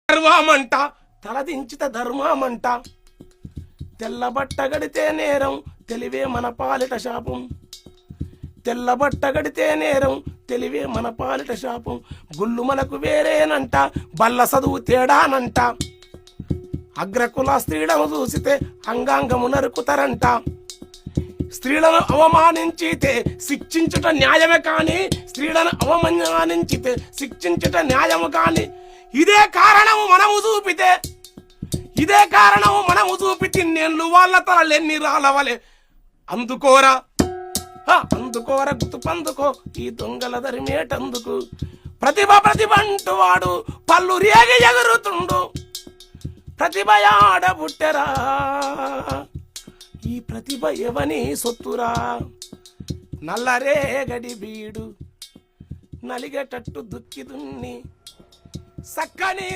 గర్వమంట తలదించిత ధర్మమంట తెల్లబట్ట గడితే నేరం తెలివే మన పాలిట శాపం తెల్లబట్ట గడితే నేరం తెలివే మన పాలిట శాపం గుళ్ళు మనకు వేరేనంట బల్ల చదువు తేడానంట అగ్రకుల స్త్రీలను చూసితే అంగాంగము నరుకుతారంట స్త్రీలను అవమానించితే శిక్షించుట న్యాయమే కాని స్త్రీలను అవమానించితే శిక్షించుట న్యాయము కాని ఇదే కారణము మనము చూపితే ఇదే కారణము మనము చూపితే నేను వాళ్ళ తలలెన్ని రాలవలే అందుకోరా అందుకోర గుర్తుపందుకో ఈ దొంగల దరిమేటందుకు ప్రతిభ అంటూ వాడు పళ్ళు రేగి ఎగురుతుండు ప్రతిభ ఆడబుట్టెరా ఈ ప్రతిభ ఎవని సొత్తురా నల్లరేగడి బీడు నలిగేటట్టు దుక్కి దున్ని సక్కని